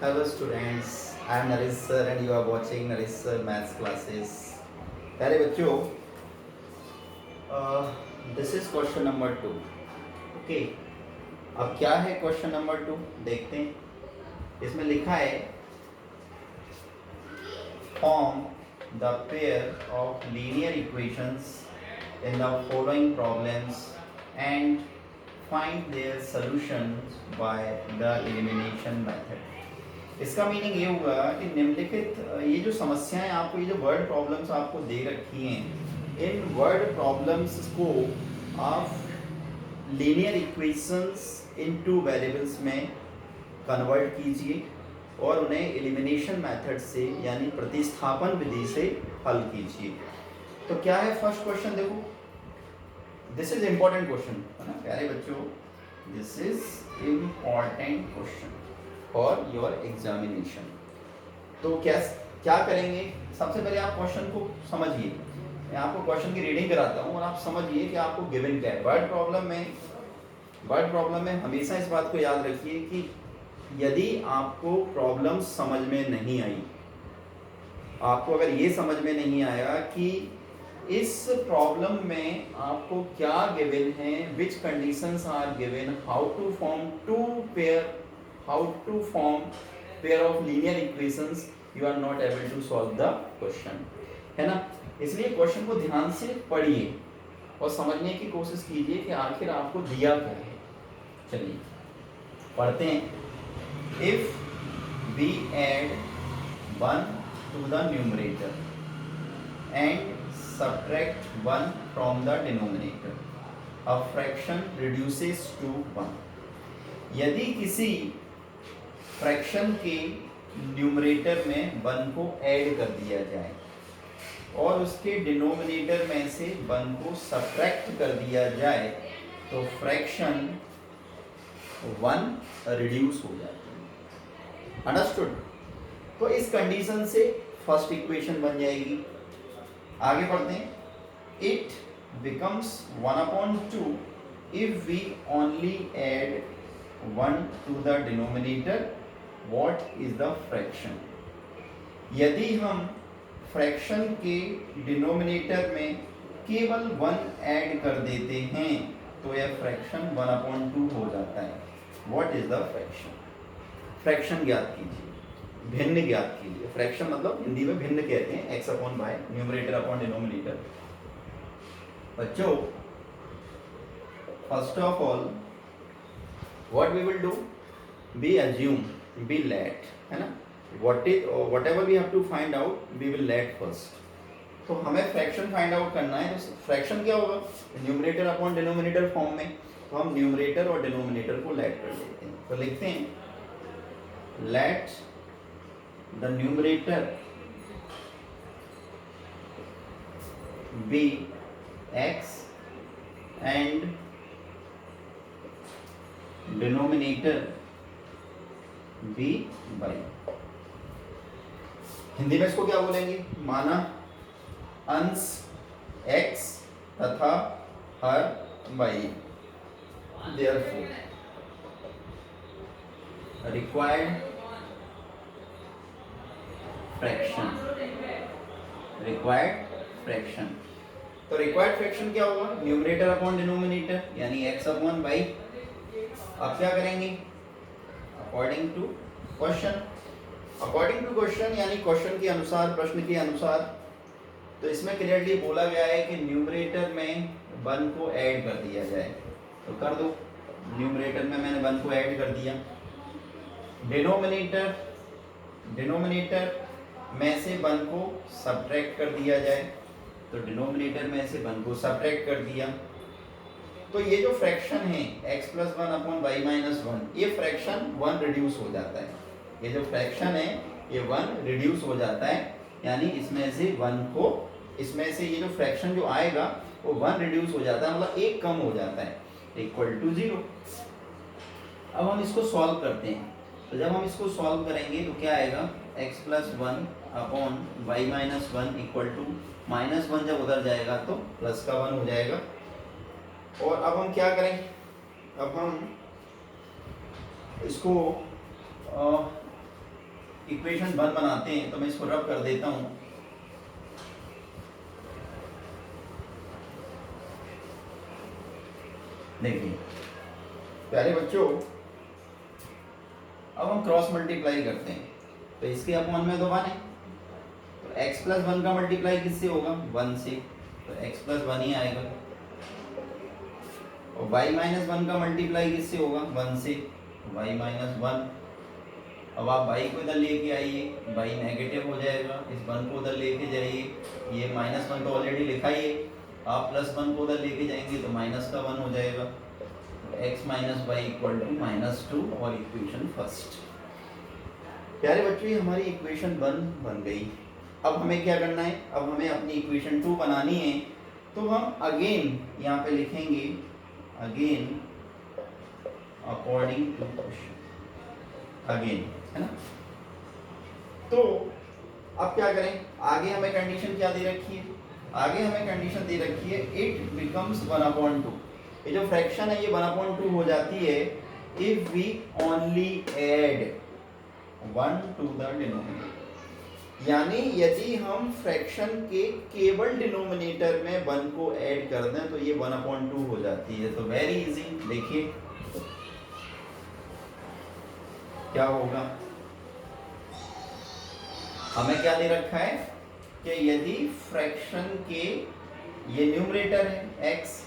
Hello students, I am Naresh sir and you are watching Naresh sir maths classes. प्यारे बच्चों, this is question number 2. Okay, अब क्या है question number 2 देखते हैं. इसमें लिखा है form the pair of linear equations in the following problems and find their solutions by the elimination method. इसका मीनिंग ये हुआ कि निम्नलिखित ये जो समस्याएं आपको, ये जो वर्ड प्रॉब्लम्स आपको दे रखी हैं, इन वर्ड प्रॉब्लम्स को आप लीनियर इक्वेशंस इनटू वेरिएबल्स में कन्वर्ट कीजिए और उन्हें एलिमिनेशन मेथड से यानी प्रतिस्थापन विधि से हल कीजिए. तो क्या है फर्स्ट क्वेश्चन, देखो दिस इज इम्पोर्टेंट क्वेश्चन है ना प्यारे बच्चों, this is important question for your examination. तो क्या करेंगे, सबसे पहले आप क्वेश्चन को समझिए. मैं आपको क्वेश्चन की रीडिंग कराता हूँ और आप समझिए कि आपको गिवन क्या है. वर्ड प्रॉब्लम में हमेशा इस बात को याद रखिए कि यदि आपको प्रॉब्लम समझ में नहीं आई, आपको अगर ये समझ में नहीं आया कि इस प्रॉब्लम में आपको क्या गिवन है, which conditions are given, how to form pair of linear equations, you are not able to solve the question, है ना. इसलिए क्वेश्चन को ध्यान से पढ़िए और समझने की कोशिश कीजिए कि आखिर आपको दिया क्या है. चलिए पढ़ते हैं. If we add 1 to the numerator and subtract 1 from the denominator, a fraction reduces to 1. यदि किसी फ्रैक्शन के न्यूमरेटर में 1 को ऐड कर दिया जाए और उसके डिनोमिनेटर में से 1 को सब्ट्रैक्ट कर दिया जाए तो फ्रैक्शन 1 रिड्यूस हो जाती है. अंडरस्टूड. तो इस कंडीशन से फर्स्ट इक्वेशन बन जाएगी. आगे बढ़ते हैं. It becomes 1/2 if we only add 1 to the denominator. What is the fraction? यदि हम फ्रैक्शन के डिनोमिनेटर में केवल 1 ऐड कर देते हैं तो यह फ्रैक्शन 1/2 हो जाता है. What is the fraction? Fraction ज्ञात कीजिए, भिन्न ज्ञात कीजिए. फ्रैक्शन मतलब हिंदी में भिन्न कहते हैं, x/y, न्यूमरेटर अपॉन डिनोमिनेटर. बच्चों, first of all what we will do, we assume, we let, है ना, whatever we have to find out, we will let first. तो हमें फ्रैक्शन फाइंड आउट करना है. तो फ्रैक्शन क्या होगा, न्यूमरेटर अपॉन डिनोमिनेटर फॉर्म में. तो हम न्यूमरेटर और डिनोमिनेटर को लेट कर लेते हैं. तो लिखते हैं let the numerator be x and denominator b y. Hindi में इसको क्या बोलेंगे, माना अंश x तथा हर y. Therefore required fraction. तो रिक्वायर्ड फ्रैक्शन क्या होगा, न्यूमरेटर अपॉन डिनोमिनेटर यानी x/y. अब क्या करेंगे, अकॉर्डिंग टू क्वेश्चन यानी क्वेश्चन के अनुसार, प्रश्न के अनुसार. तो इसमें क्लियरली बोला गया है कि न्यूमरेटर में 1 को ऐड कर दिया जाए. तो कर दो, न्यूमरेटर में मैंने 1 को ऐड कर दिया. डिनोमिनेटर में से 1 को सब्ट्रैक्ट कर दिया जाए. तो डिनोमिनेटर में से 1 को सब्ट्रैक्ट कर दिया. तो ये जो फ्रैक्शन है x+1/y-1, ये फ्रैक्शन 1 रिड्यूस हो जाता है. ये जो फ्रैक्शन है ये 1 रिड्यूस हो जाता है, यानी इसमें से 1 को, इसमें से ये जो फ्रैक्शन जो आएगा वो 1 रिड्यूस हो जाता है, मतलब 1 कम हो जाता है, इक्वल टू 0. अब हम इसको सॉल्व करते हैं. तो जब हम इसको सॉल्व करेंगे तो क्या आएगा, x+1/y-1 इक्वल टू -1 जब उधर जाएगा तो प्लस का 1 हो जाएगा. और अब हम क्या करें, अब हम इसको इक्वेशन 1 बनाते हैं, तो मैं इसको रब कर देता हूँ। देखिए प्यारे बच्चों, अब हम क्रॉस मल्टीप्लाई करते हैं, तो इसके अपॉन में तो 1 है, तो x प्लस 1 का मल्टीप्लाई किससे होगा? 1 से, तो x प्लस 1 ही आएगा। और y माइनस 1 का मल्टीप्लाई किससे होगा? 1 से, y माइनस 1। अब आप y को इधर लेके आइए, y नेगेटिव हो जाएगा, इस 1 को उधर लेके जाइए, ये माइनस 1 तो ऑलरेडी लिखा ही है, आप प्लस 1 को उधर लेके जाएंगे तो माइनस का 1 हो जाएगा। x minus y equal to -2 और इक्वेशन फर्स्ट। प्यारे बच्चों, ये हमारी इक्वेशन 1 बन गई। अब हमें क्या करना है? अब हमें अपनी इक्वेशन 2 बनानी है, तो हम अगेन यहाँ पे लिखेंगे again according to question, again, है ना। तो अब क्या करें? आगे हमें कंडीशन क्या दे रखी है? आगे हमें कंडीशन दे रखी है इट बिकम्स 1/2। ये जो फ्रैक्शन है ये 1/2 हो जाती है if we only add 1 to the denominator. यानी यदि हम फ्रैक्शन के केवल डिनोमिनेटर में 1 को ऐड कर दें तो ये 1/2 हो जाती है। तो वेरी इजी, देखिए क्या होगा। हमें क्या दे रखा है कि यदि फ्रैक्शन के, ये न्यूमरेटर है x,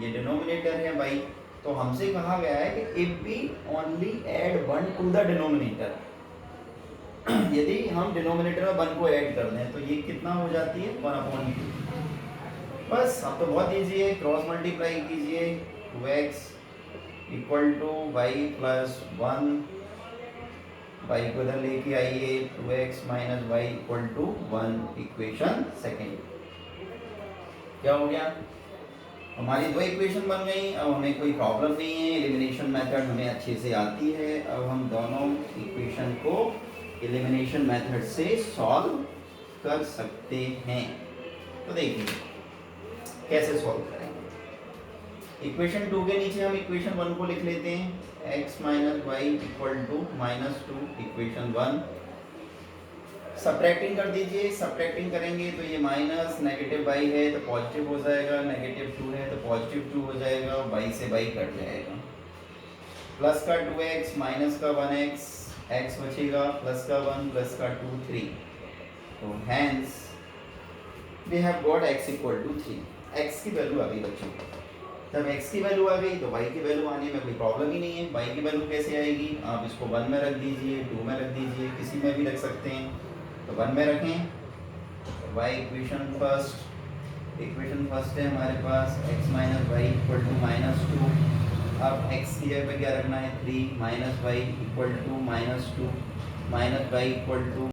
ये डिनोमिनेटर है y, तो हमसे कहा गया है कि if we only add 1 to the denominator, यदि हम डिनोमिनेटर में 1 को ऐड कर दें तो ये कितना हो जाती है? 1/2। बस अब तो बहुत इजी है, क्रॉस मल्टीप्लाई कीजिए, 2x equal to y plus 1, y को इधर लेके आइए, 2x minus y equal to 1, equation second. क्या हो गया? हमारी 2 इक्वेशन बन गई। अब हमें कोई प्रॉब्लम नहीं है, एलिमिनेशन मेथड हमें अच्छे से आती है। अब हम दोनों इक्वेशन को एलिमिनेशन मेथड से सॉल्व कर सकते हैं। तो देखिए कैसे सॉल्व करेंगे। इक्वेशन 2 के नीचे हम इक्वेशन 1 को लिख लेते हैं, x minus y equal to -2, equation 1। Subtracting कर दीजिए, सब्ट्रैक्टिंग करेंगे तो ये माइनस, नेगेटिव y है तो पॉजिटिव हो जाएगा, नेगेटिव 2 है तो पॉजिटिव 2 हो जाएगा, y से y कट जाएगा। प्लस का 2x माइनस का 1x, x बचेगा, प्लस का 1 प्लस का 2 3। तो hence we have got x equal to 3। x की वैल्यू आ गई बच्चों। जब x की वैल्यू आ गई तो y की वैल्यू आने में कोई प्रॉब्लम ही नहीं है। y की वैल्यू कैसे आएगी? आप इसको 1 में रख दीजिए, 2 में रख दीजिए, किसी में भी रख सकते हैं। तो 1 में रखें, y इक्वेशन फर्स्ट है हमारे पास, x minus y equal to -2। अब x की जगह पे क्या रखना है? 3 minus y equal to -2 minus y equal to